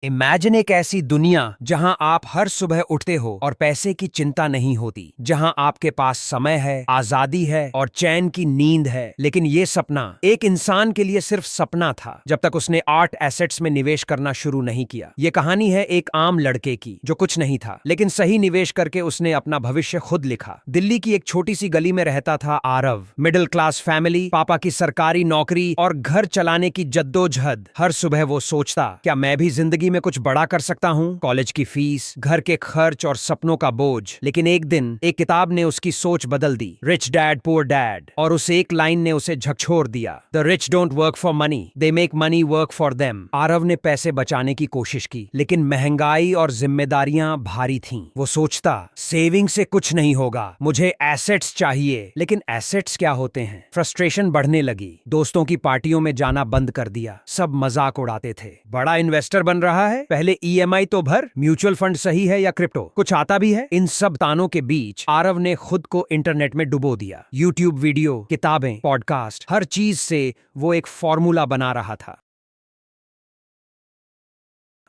Imagine एक ऐसी दुनिया जहां आप हर सुबह उठते हो और पैसे की चिंता नहीं होती, जहां आपके पास समय है, आजादी है और चैन की नींद है। लेकिन ये सपना एक इंसान के लिए सिर्फ सपना था जब तक उसने आर्ट एसेट्स में निवेश करना शुरू नहीं किया। ये कहानी है एक आम लड़के की जो कुछ नहीं था, लेकिन सही निवेश करके उसने अपना भविष्य खुद लिखा। दिल्ली की एक छोटी सी गली में रहता था आरव। मिडिल क्लास फैमिली, पापा की सरकारी नौकरी और घर चलाने की जद्दोजहद। हर सुबह वो सोचता, क्या मैं भी जिंदगी में कुछ बड़ा कर सकता हूँ? कॉलेज की फीस, घर के खर्च और सपनों का बोझ। लेकिन एक दिन एक किताब ने उसकी सोच बदल दी, रिच डैड पुअर डैड, और उस एक लाइन ने उसे झकझोर दिया, the rich don't work for money, they make money work for them. Aarav ने पैसे बचाने की कोशिश की, लेकिन महंगाई और जिम्मेदारियां भारी थीं। वो सोचता, सेविंग से कुछ नहीं होगा, मुझे एसेट्स चाहिए। लेकिन एसेट्स क्या होते हैं? फ्रस्ट्रेशन बढ़ने लगी। दोस्तों की पार्टियों में जाना बंद कर दिया। सब मजाक उड़ाते थे, बड़ा इन्वेस्टर बन रहा है, पहले ईएमआई तो भर, म्यूचुअल फंड सही है या क्रिप्टो, कुछ आता भी है? इन सब तानों के बीच आरव ने खुद को इंटरनेट में डुबो दिया। यूट्यूब वीडियो, किताबें, पॉडकास्ट, हर चीज से वो एक फॉर्मूला बना रहा था।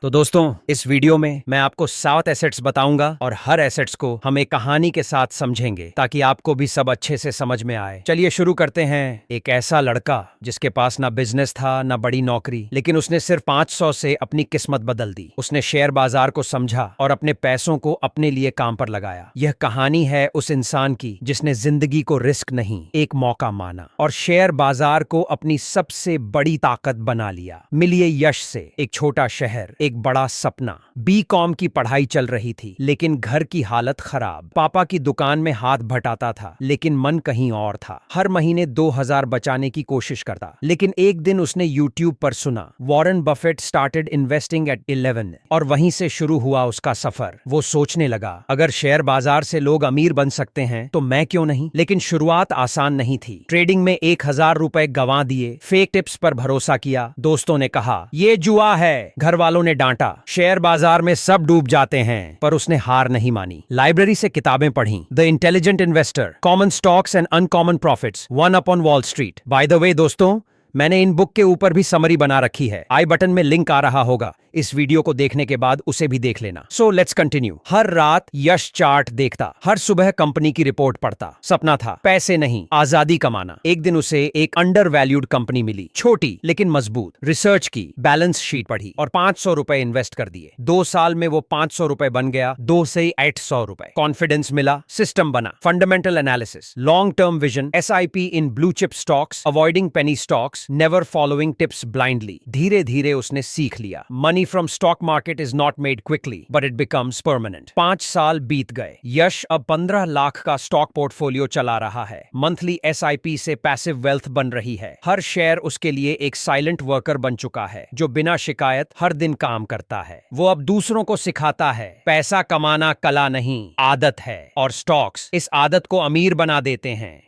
तो दोस्तों, इस वीडियो में मैं आपको 7 एसेट्स बताऊंगा और हर एसेट्स को हम एक कहानी के साथ समझेंगे ताकि आपको भी सब अच्छे से समझ में आए। चलिए शुरू करते हैं। एक ऐसा लड़का जिसके पास ना बिजनेस था ना बड़ी नौकरी, लेकिन उसने सिर्फ 500 से अपनी किस्मत बदल दी। उसने शेयर बाजार को समझा और अपने पैसों को अपने लिए काम पर लगाया। यह कहानी है उस इंसान की जिसने जिंदगी को रिस्क नहीं, एक मौका माना और शेयर बाजार को अपनी सबसे बड़ी ताकत बना लिया। मिलिए यश से। एक छोटा शहर, एक बड़ा सपना। बीकॉम की पढ़ाई चल रही थी, लेकिन घर की हालत खराब। पापा की दुकान में हाथ बटाता था, लेकिन मन कहीं और था। हर महीने 2000 बचाने की कोशिश करता, लेकिन एक दिन उसने यूट्यूब पर सुना, Warren Buffett started investing at 11, और वहीं से शुरू हुआ उसका सफर। वो सोचने लगा, अगर शेयर बाजार से लोग अमीर बन सकते हैं तो मैं क्यों नहीं? लेकिन शुरुआत आसान नहीं थी। ट्रेडिंग में 1000 रुपए गंवा दिए, फेक टिप्स पर भरोसा किया। दोस्तों ने कहा, ये जुआ है, घर वालों ने डांटा, शेयर बाजार में सब डूब जाते हैं। पर उसने हार नहीं मानी। लाइब्रेरी से किताबें पढ़ी, the intelligent investor, common stocks and uncommon profits, one upon wall street. By the way दोस्तों, मैंने इन बुक के ऊपर भी समरी बना रखी है, आई बटन में लिंक आ रहा होगा। इस वीडियो को देखने के बाद उसे भी देख लेना। So let's continue. हर रात यश चार्ट देखता, हर सुबह कंपनी की रिपोर्ट पढ़ता। सपना था पैसे नहीं, आजादी कमाना। एक दिन उसे एक अंडर वैल्यूड कंपनी मिली, छोटी लेकिन मजबूत। रिसर्च की, बैलेंस शीट पढ़ी और 500 रुपए इन्वेस्ट कर दिए। 2 साल में वो 500 रुपए बन गया, 2 से 800 रुपए। कॉन्फिडेंस मिला, सिस्टम बना, fundamental analysis, long term vision, SIP in blue chip stocks, avoiding penny stocks, never following tips blindly. धीरे धीरे उसने सीख लिया, money from stock market is not made quickly, but it becomes permanent। 5 साल बीत गए। यश अब 15 लाख का स्टॉक पोर्टफोलियो चला रहा है। मंथली एसआईपी से पैसिव वेल्थ बन रही है। हर शेयर उसके लिए एक साइलेंट वर्कर बन चुका है जो बिना शिकायत हर दिन काम करता है। वो अब दूसरों को सिखाता है, पैसा कमाना कला नहीं, आदत है, और स्टॉक्स इस आदत को अमीर बना देते हैं।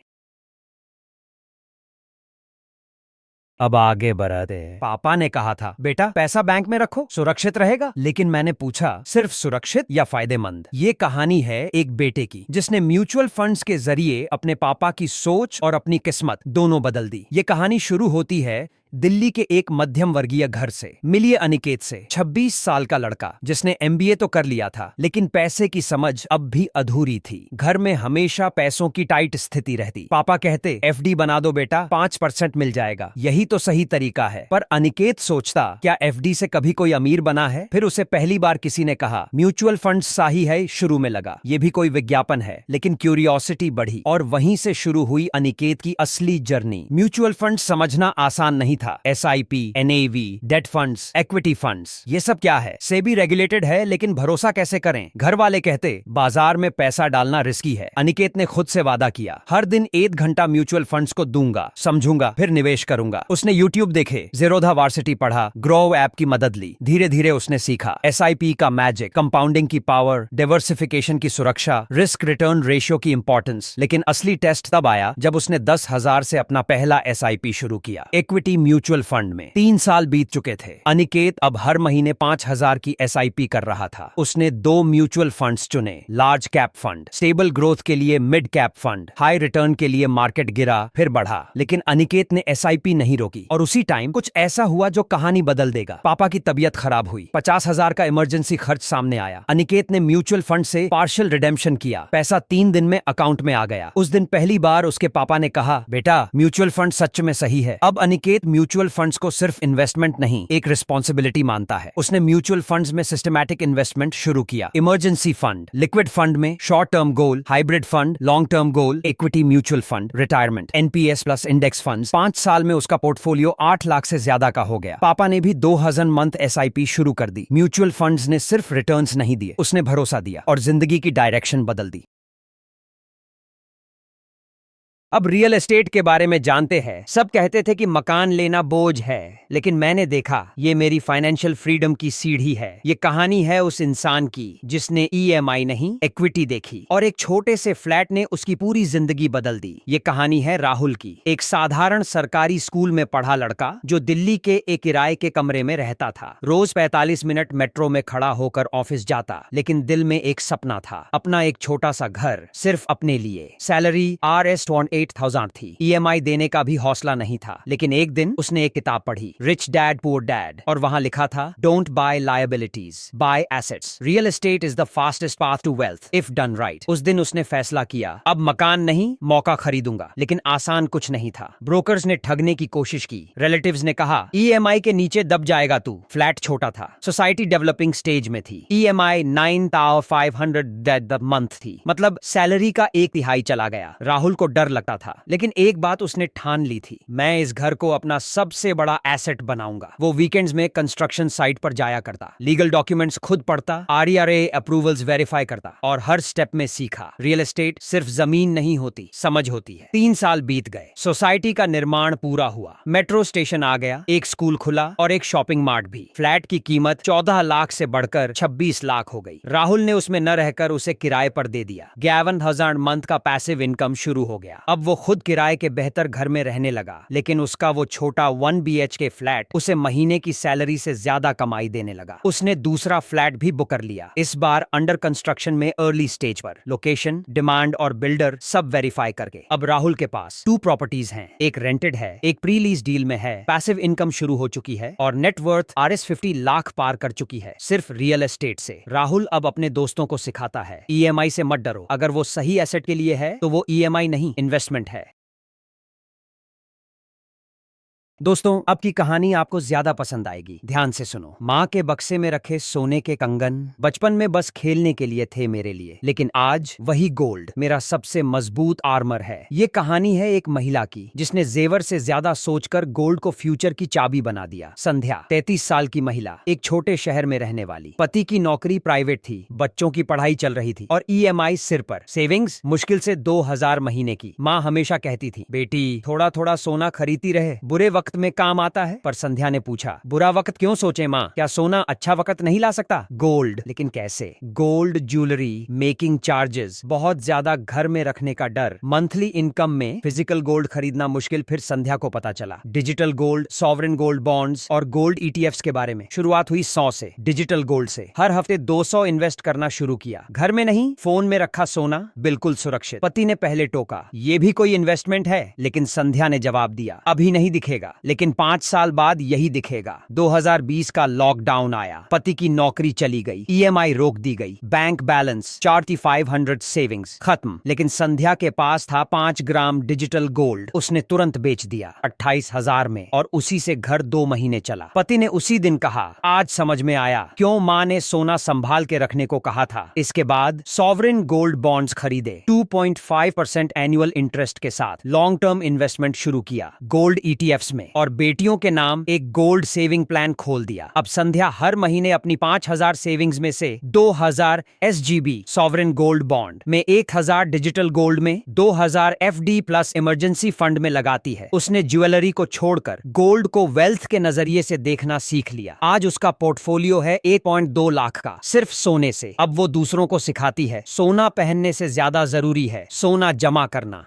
अब आगे बढ़ते। पापा ने कहा था, बेटा पैसा बैंक में रखो, सुरक्षित रहेगा। लेकिन मैंने पूछा, सिर्फ सुरक्षित या फायदेमंद? ये कहानी है एक बेटे की जिसने म्यूचुअल फंड्स के जरिए अपने पापा की सोच और अपनी किस्मत दोनों बदल दी। ये कहानी शुरू होती है दिल्ली के एक मध्यम वर्गीय घर से। मिलिए अनिकेत से, 26 साल का लड़का जिसने एमबीए तो कर लिया था, लेकिन पैसे की समझ अब भी अधूरी थी। घर में हमेशा पैसों की टाइट स्थिति रहती। पापा कहते, एफडी बना दो बेटा, 5% मिल जाएगा, यही तो सही तरीका है। पर अनिकेत सोचता, क्या एफडी से कभी कोई अमीर बना है? फिर उसे पहली बार किसी ने कहा, म्यूचुअल फंड सही है। शुरू में लगा ये भी कोई विज्ञापन है, लेकिन क्यूरियोसिटी बढ़ी और वहीं से शुरू हुई अनिकेत की असली जर्नी। म्यूचुअल फंड समझना आसान नहीं था। SIP, NAV, date funds, equity funds, ये सब क्या है? सेबी रेगुलेटेड है, लेकिन भरोसा कैसे करें? घर वाले कहते, बाजार में पैसा डालना रिस्की है। अनिकेत ने खुद से वादा किया, हर दिन 1 घंटा म्यूचुअल फंड्स को दूंगा, समझूंगा, फिर निवेश करूंगा। उसने यूट्यूब देखे, ज़ीरोधा वार्सिटी पढ़ा, ग्रो ऐप की मदद ली। धीरे धीरे उसने सीखा एसआईपी का मैजिक, कंपाउंडिंग की पावर, डाइवर्सिफिकेशन की सुरक्षा, रिस्क रिटर्न रेशियो की इंपॉर्टेंस। लेकिन असली टेस्ट तब आया जब उसने 10,000 से अपना पहला एसआईपी शुरू किया। इक्विटी म्यूचुअल फंड में। 3 साल बीत चुके थे। अनिकेत अब हर महीने 5,000 की SIP कर रहा था। उसने 2 म्यूचुअल फंड्स चुने, large cap fund, stable growth के लिए mid cap fund, high return के लिए मार्केट गिरा फिर बढ़ा, लेकिन अनिकेत ने SIP नहीं रोकी। और उसी टाइम कुछ ऐसा हुआ जो कहानी बदल देगा। पापा की तबीयत खराब हुई, 50,000 का इमरजेंसी खर्च सामने आया। अनिकेत ने म्यूचुअल फंड से पार्शियल रिडेम्पशन किया, पैसा 3 दिन में अकाउंट में आ गया। उस दिन पहली बार उसके पापा ने कहा, बेटा म्यूचुअल फंड सच में सही है। अब अनिकेत म्यूचुअल फंड्स को सिर्फ इन्वेस्टमेंट नहीं, एक रिस्पॉन्सिबिलिटी मानता है। उसने म्यूचुअल फंड्स में सिस्टमैटिक इन्वेस्टमेंट शुरू किया। इमरजेंसी फंड, लिक्विड फंड में short term goal, hybrid fund, long term goal, equity mutual fund, retirement, NPS plus index funds. 5 साल में उसका पोर्टफोलियो 8 लाख से ज्यादा का हो गया। पापा ने भी 2000 मंथ SIP शुरू कर दी। म्यूचुअल फंड्स ने सिर्फ रिटर्न्स नहीं दिए, उसने भरोसा दिया और जिंदगी की डायरेक्शन बदल दी। अब रियल एस्टेट के बारे में जानते हैं। सब कहते थे कि मकान लेना बोझ है, लेकिन मैंने देखा ये मेरी फाइनेंशियल फ्रीडम की सीढ़ी है। ये कहानी है उस इंसान की जिसने EMI नहीं इक्विटी देखी और एक छोटे से फ्लैट ने उसकी पूरी जिंदगी बदल दी। ये कहानी है राहुल की, एक साधारण सरकारी स्कूल में पढ़ा लड़का जो दिल्ली के एक किराए के कमरे में रहता था। रोज 45 मिनट मेट्रो में खड़ा होकर ऑफिस जाता, लेकिन दिल में एक सपना था, अपना एक छोटा सा घर सिर्फ अपने लिए। सैलरी RS 8,000 थी। EMI देने का भी हौसला नहीं था, लेकिन एक दिन उसने एक किताब पढ़ी, रिच डैड पुअर डैड, और वहां लिखा था, don't buy liabilities, buy assets. Real estate is the fastest path to wealth if done right. उस दिन उसने फैसला किया, अब मकान नहीं मौका खरीदूंगा। लेकिन आसान कुछ नहीं था। ब्रोकर्स ने ठगने की कोशिश की, रिलेटिव्स ने कहा EMI के नीचे दब जाएगा तू। फ्लैट छोटा था, सोसाइटी डेवलपिंग स्टेज में थी। EMI 9,500 मंथ थी, मतलब सैलरी का 1/3 चला गया। राहुल को डर लगता था, लेकिन एक बात उसने ठान ली थी, मैं इस घर को अपना सबसे बड़ा एसेट बनाऊंगा। वो वीकेंड्स में कंस्ट्रक्शन साइट पर जाया करता, लीगल डॉक्यूमेंट्स खुद पढ़ता, RERA अप्रूवल्स वेरीफाई करता और हर स्टेप में सीखा, रियल एस्टेट सिर्फ जमीन नहीं होती, समझ होती है। 3 साल बीत गए, सोसाइटी का निर्माण पूरा हुआ, मेट्रो स्टेशन आ गया, एक स्कूल खुला और एक शॉपिंग मार्ट भी। फ्लैट की कीमत 14 लाख से बढ़कर 26 लाख हो गई। राहुल ने उसमें न रहकर उसे किराए पर दे दिया। 51,000 मंथ का पैसिव इनकम शुरू हो गया। अब वो खुद किराए के बेहतर घर में रहने लगा, लेकिन उसका वो छोटा 1 BHK फ्लैट उसे महीने की सैलरी से ज्यादा कमाई देने लगा। उसने दूसरा फ्लैट भी बुक कर लिया, इस बार अंडर कंस्ट्रक्शन में अर्ली स्टेज पर। लोकेशन, डिमांड और बिल्डर सब वेरीफाई करके। अब राहुल के पास 2 प्रॉपर्टीज हैं, एक रेंटेड है, एक प्री लीज डील में है, पैसिव इनकम शुरू हो चुकी है और नेटवर्थ RS 50 लाख पार कर चुकी है, सिर्फ रियल एस्टेट से। राहुल अब अपने दोस्तों को सिखाता है, EMI से मत डरो, अगर वो सही एसेट के लिए है तो वो EMI नहीं इन्वेस्टमेंट है। दोस्तों, अब की कहानी आपको ज्यादा पसंद आएगी, ध्यान से सुनो। माँ के बक्से में रखे सोने के कंगन बचपन में बस खेलने के लिए थे मेरे लिए, लेकिन आज वही गोल्ड मेरा सबसे मजबूत आर्मर है। ये कहानी है एक महिला की जिसने जेवर से ज्यादा सोचकर गोल्ड को फ्यूचर की चाबी बना दिया। संध्या, 33 साल की महिला, एक छोटे शहर में रहने वाली। पति की नौकरी प्राइवेट थी, बच्चों की पढ़ाई चल रही थी और EMI सिर पर, सेविंग्स मुश्किल से 2,000 महीने की। माँ हमेशा कहती थी, बेटी थोड़ा थोड़ा सोना खरीदती रहे, बुरे वक्त में काम आता है। पर संध्या ने पूछा, बुरा वक्त क्यों सोचे माँ, क्या सोना अच्छा वक्त नहीं ला सकता? गोल्ड, लेकिन कैसे? गोल्ड ज्वेलरी, मेकिंग चार्जेस, बहुत ज्यादा घर में रखने का डर, मंथली इनकम में फिजिकल गोल्ड खरीदना मुश्किल। फिर संध्या को पता चला digital gold, sovereign gold bonds और गोल्ड ETFs के बारे में। शुरुआत हुई 100 से, डिजिटल गोल्ड से। हर हफ्ते 200 इन्वेस्ट करना शुरू किया। घर में नहीं, फोन में रखा सोना, बिल्कुल सुरक्षित। पति ने पहले टोका, ये भी कोई इन्वेस्टमेंट है? लेकिन संध्या ने जवाब दिया, अभी नहीं दिखेगा, लेकिन 5 साल बाद यही दिखेगा। 2020 का लॉकडाउन आया, पति की नौकरी चली गई, EMI रोक दी गई, बैंक बैलेंस 4,500 सेविंग्स खत्म। लेकिन संध्या के पास था 5 ग्राम डिजिटल गोल्ड, उसने तुरंत बेच दिया 28,000 में और उसी से घर 2 महीने चला। पति ने उसी दिन कहा, आज समझ में आया क्यों माँ ने सोना संभाल के रखने को कहा था। इसके बाद सॉवरेन गोल्ड बॉन्ड्स खरीदे, 2.5% एनुअल इंटरेस्ट के साथ लॉन्ग टर्म इन्वेस्टमेंट शुरू किया गोल्ड ETFs में, और बेटियों के नाम एक गोल्ड सेविंग प्लान खोल दिया। अब संध्या हर महीने अपनी 5,000 सेविंग्स में से 2,000 SGB सॉवरेन गोल्ड बॉन्ड में, 1,000 डिजिटल गोल्ड में, 2,000 FD प्लस इमरजेंसी फंड में लगाती है। उसने ज्वेलरी को छोड़कर गोल्ड को वेल्थ के नजरिए से देखना सीख लिया। आज उसका पोर्टफोलियो है 1.2 लाख का, सिर्फ सोने से। अब वो दूसरों को सिखाती है, सोना पहनने से ज्यादा जरूरी है सोना जमा करना।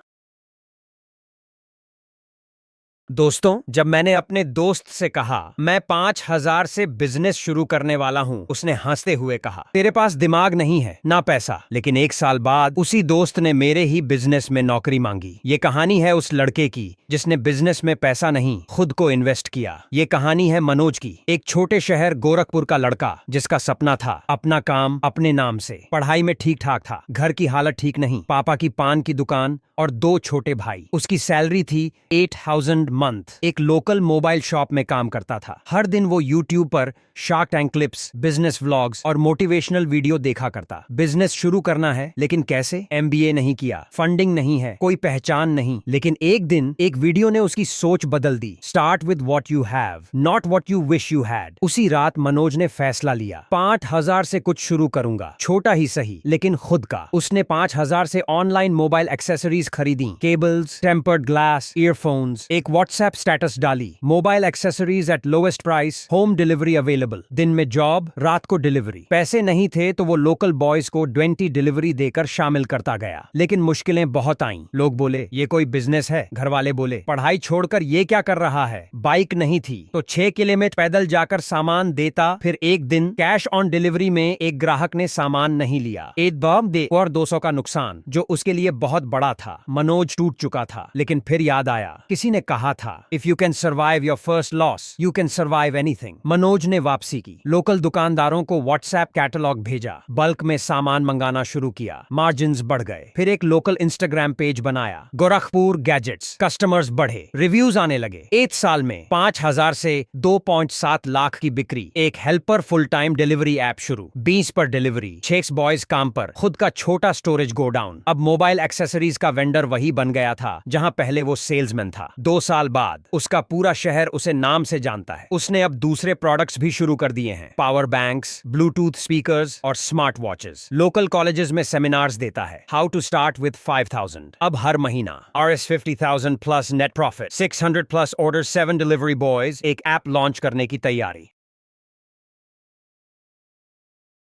दोस्तों, जब मैंने अपने दोस्त से कहा मैं 5,000 से बिजनेस शुरू करने वाला हूँ, उसने हंसते हुए कहा तेरे पास दिमाग नहीं है ना पैसा। लेकिन 1 साल बाद उसी दोस्त ने मेरे ही बिजनेस में नौकरी मांगी। ये कहानी है उस लड़के की जिसने बिजनेस में पैसा नहीं खुद को इन्वेस्ट किया। ये कहानी है मनोज की, एक छोटे शहर गोरखपुर का लड़का जिसका सपना था अपना काम अपने नाम से। पढ़ाई में ठीक ठाक था, घर की हालत ठीक नहीं, पापा की पान की दुकान और 2 छोटे भाई। उसकी सैलरी थी 8,000 मंथ। एक लोकल मोबाइल शॉप में काम करता था। हर दिन वो यूट्यूब पर shark tank clips, business vlogs और मोटिवेशनल वीडियो देखा करता। बिजनेस शुरू करना है, लेकिन कैसे? एमबीए नहीं किया, फंडिंग नहीं है, कोई पहचान नहीं। लेकिन एक दिन एक वीडियो ने उसकी सोच बदल दी। Start with what you have, not what you wish you had. उसी रात मनोज ने फैसला लिया, 5,000 से कुछ शुरू करूंगा, छोटा ही सही लेकिन खुद का। उसने 5,000 से ऑनलाइन मोबाइल एक्सेसरीज खरीदी, केबल्स, टेम्पर्ड ग्लास, ईयरफोन्स, एक व्हाट्सएप स्टेटस डाली, mobile accessories eight lowest price, home delivery available. दिन में जॉब, रात को डिलीवरी। पैसे नहीं थे तो वो लोकल बॉयज को 20 डिलीवरी देकर शामिल करता गया। लेकिन मुश्किलें बहुत आईं। लोग बोले ये कोई बिजनेस है, घर वाले बोले पढ़ाई छोड़कर ये क्या कर रहा है। बाइक नहीं थी तो 6 किलोमीटर पैदल जाकर सामान देता। फिर एक दिन कैश ऑन डिलीवरी में एक ग्राहक ने सामान नहीं लिया, एक बम दे और 200 का नुकसान, जो उसके लिए बहुत बड़ा था। मनोज टूट चुका था। लेकिन फिर याद आया, किसी ने कहा था if you can survive your first loss you can survive anything. Manoj ने वापसी की, लोकल दुकानदारों को व्हाट्सएप कैटलॉग भेजा, बल्क में सामान मंगाना शुरू किया, मार्जिन्स बढ़ गए। फिर एक लोकल इंस्टाग्राम पेज बनाया, गोरखपुर गैजेट्स। कस्टमर्स बढ़े, रिव्यूज आने लगे। 1 साल में 5,000 से 2.7 लाख की बिक्री। एक helper full time delivery app शुरू, 20 पर डिलीवरी, 6 बॉयज काम पर, खुद का छोटा स्टोरेज गोडाउन। अब मोबाइल एक्सेसरीज का वेंडर वही बन गया था जहां पहले वो सेल्समैन था। 2 साल बाद उसका पूरा शहर उसे नाम से जानता है। उसने अब दूसरे प्रोडक्ट्स भी शुरू कर दिए हैं, पावर बैंक्स, ब्लूटूथ स्पीकर्स और स्मार्ट वॉचेस। लोकल कॉलेजेस में सेमिनार्स देता है, हाउ टू स्टार्ट विद 5,000। अब हर महीना RS 50,000 plus net profit, 600 plus order, 7 delivery boys. एक ऐप लॉन्च करने की तैयारी।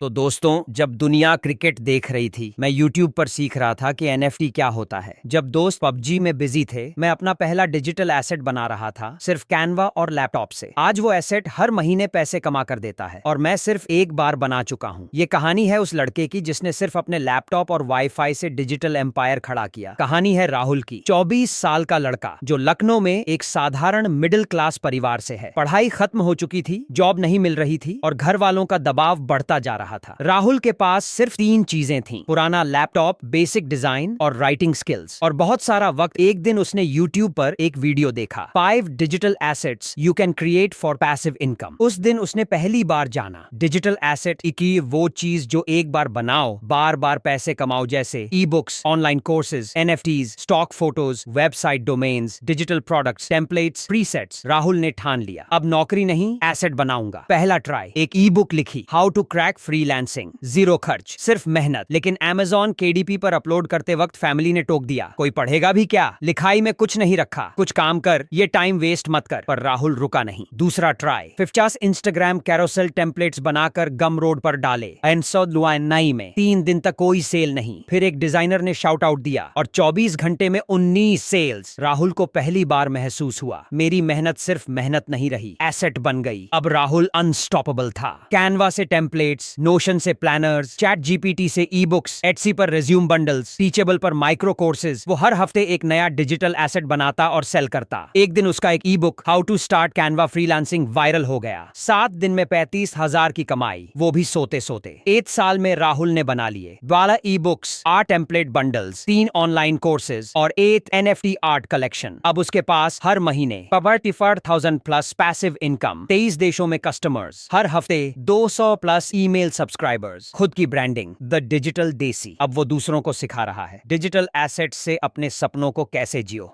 तो दोस्तों, जब दुनिया क्रिकेट देख रही थी, मैं YouTube पर सीख रहा था कि NFT क्या होता है। जब दोस्त पबजी में बिजी थे, मैं अपना पहला डिजिटल एसेट बना रहा था, सिर्फ कैनवा और लैपटॉप से। आज वो एसेट हर महीने पैसे कमा कर देता है और मैं सिर्फ एक बार बना चुका हूँ। ये कहानी है उस लड़के की जिसने सिर्फ अपने लैपटॉप और वाईफाई से डिजिटल एम्पायर खड़ा किया। कहानी है राहुल की, 24 साल का लड़का जो लखनऊ में एक साधारण मिडिल क्लास परिवार से है। पढ़ाई खत्म हो चुकी थी, जॉब नहीं मिल रही थी और घर वालों का दबाव बढ़ता जा रहा था। राहुल के पास सिर्फ 3 चीजें थीं, पुराना लैपटॉप, बेसिक डिजाइन और राइटिंग स्किल्स और बहुत सारा वक्त। एक दिन उसने YouTube पर एक वीडियो देखा, 5 digital assets you can create for passive income. उस दिन उसने पहली बार जाना डिजिटल एसेट की वो चीज जो एक बार बनाओ बार बार पैसे कमाओ, जैसे e books, online courses, NFTs, stock photos, website domains, digital products, templates, presets. Rahul ने ठान लिया, अब नौकरी नहीं, एसेट बनाऊंगा। पहला ट्राई, एक ई बुक लिखी, हाउ टू क्रैक फ्रीलांसिंग। 0 खर्च, सिर्फ मेहनत। लेकिन Amazon KDP पर अपलोड करते वक्त फैमिली ने टोक दिया, कोई पढ़ेगा भी क्या, लिखाई में कुछ नहीं रखा, कुछ काम कर, ये टाइम वेस्ट मत कर। पर राहुल रुका नहीं। दूसरा ट्राई, 50 इंस्टाग्राम कैरोसेल टेम्पलेट्स बनाकर गम रोड पर डाले, नई में 3 दिन तक कोई सेल नहीं। फिर एक डिजाइनर ने शाउट आउट दिया और 24 घंटे में 19 सेल्स। राहुल को पहली बार महसूस हुआ, मेरी मेहनत सिर्फ मेहनत नहीं रही, एसेट बन गई। अब राहुल अनस्टॉपेबल था। कैनवा से टेम्पलेट्स, नोशन से प्लानर्स, चैट जीपीटी से ई बुक्स, एटसी पर रिज्यूम बंडल्स, टीचेबल पर माइक्रो कोर्सेज। वो हर हफ्ते एक नया डिजिटल एसेट बनाता और सेल करता। एक दिन उसका एक ebook, how to start Canva freelancing, viral हो गया। 7 दिन में 35,000 की कमाई, वो भी सोते सोते। 1 साल में राहुल ने बना लिए 12 e books, 8 template bundles, 3 online courses और 8 NFT आर्ट कलेक्शन। अब उसके पास हर महीने 45,000 प्लस पैसिव इनकम, 23 देशों में कस्टमर्स, हर हफ्ते 200 प्लस ईमेल सब्सक्राइबर्स, खुद की ब्रांडिंग, द डिजिटल देसी। अब वो दूसरों को सिखा रहा है डिजिटल एसेट से अपने सपनों को कैसे जियो।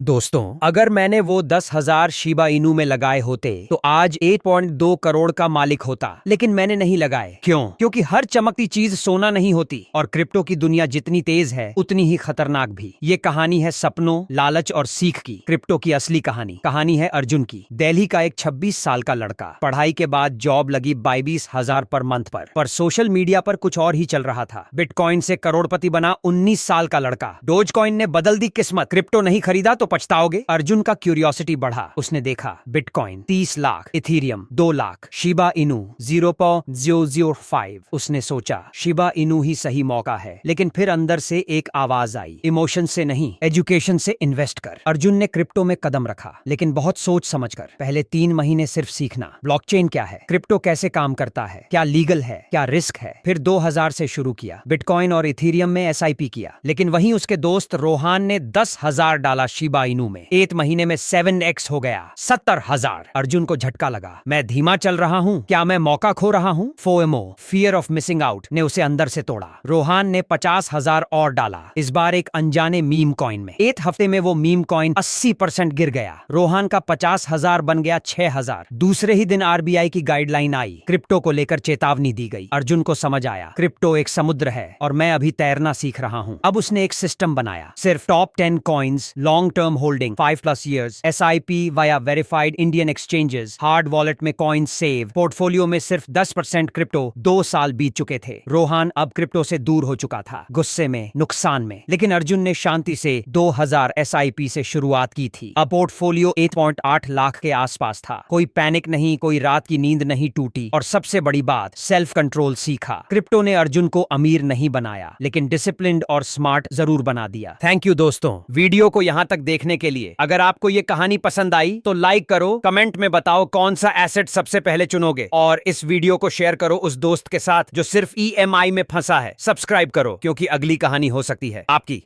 दोस्तों, अगर मैंने वो 10,000 शिबा इनू में लगाए होते तो आज 8.2 करोड़ का मालिक होता, लेकिन मैंने नहीं लगाए। क्यों? क्योंकि हर चमकती चीज सोना नहीं होती और क्रिप्टो की दुनिया जितनी तेज है उतनी ही खतरनाक भी। ये कहानी है सपनों, लालच और सीख की। क्रिप्टो की असली कहानी है अर्जुन की। दिल्ली का एक 26 साल का लड़का, पढ़ाई के बाद जॉब लगी 22,000 पर मंथ पर सोशल मीडिया पर कुछ और ही चल रहा था। बिटकॉइन से करोड़पति बना 19 साल का लड़का। डोजकॉइन ने बदल दी किस्मत। क्रिप्टो नहीं खरीदा तो पछताओगे। अर्जुन का क्यूरियोसिटी बढ़ा। उसने देखा bitcoin 30 lakh, Ethereum 2 lakh, Shiba Inu 0.005। उसने सोचा शिबा इनू ही सही मौका है, लेकिन फिर अंदर से एक आवाज आई, इमोशन से नहीं, एजुकेशन से इन्वेस्ट कर। अर्जुन ने क्रिप्टो में कदम रखा, लेकिन बहुत सोच समझकर। पहले 3 महीने सिर्फ सीखना, ब्लॉकचेन क्या है, क्रिप्टो कैसे काम करता है, क्या लीगल है, क्या रिस्क है। फिर 2000 से शुरू किया, बिटकॉइन और इथेरियम में SIP किया। लेकिन वहीं उसके दोस्त रोहान ने 10,000 डाला शिबा इनू में। 8 महीने में 7x हो गया, 70,000। अर्जुन को झटका लगा, मैं धीमा चल रहा हूँ, क्या मैं मौका खो रहा हूँ? FOMO, fear of missing out, ने उसे अंदर से तोड़ा। रोहान ने 50,000 और डाला, इस बार एक अनजाने मीम कॉइन में। 8 हफ्ते में वो मीम कॉइन 80% गिर गया। रोहान का 50,000 बन गया 6,000। दूसरे ही दिन RBI की गाइडलाइन आई, क्रिप्टो को लेकर चेतावनी दी गई। अर्जुन को समझ आया, क्रिप्टो एक समुद्र है और मैं अभी तैरना सीख रहा हूँ। अब उसने एक सिस्टम बनाया, सिर्फ top 10 coins, long term holding 5+ years, SIP via verified Indian exchanges, hard wallet में कॉइन सेव, पोर्टफोलियो में सिर्फ 10% क्रिप्टो। 2 साल बीत चुके थे। रोहान अब क्रिप्टो से दूर हो चुका था, गुस्से में, नुकसान में। लेकिन अर्जुन ने शांति से 2000 SIP से शुरुआत की थी। अब पोर्टफोलियो 8.8 लाख के आसपास था। कोई पैनिक नहीं, कोई रात की नींद नहीं टूटी, और सबसे बड़ी बात, सेल्फ कंट्रोल सीखा। क्रिप्टो ने अर्जुन को अमीर नहीं बनाया, लेकिन डिसिप्लिन्ड और स्मार्ट जरूर बना दिया। थैंक यू दोस्तों, वीडियो को यहाँ तक देखने के लिए। अगर आपको ये कहानी पसंद आई तो लाइक करो, कमेंट में बताओ कौन सा एसेट सबसे पहले चुनोगे, और इस वीडियो को शेयर करो उस दोस्त के साथ जो सिर्फ EMI में फंसा है। सब्सक्राइब करो, क्योंकि अगली कहानी हो सकती है आपकी।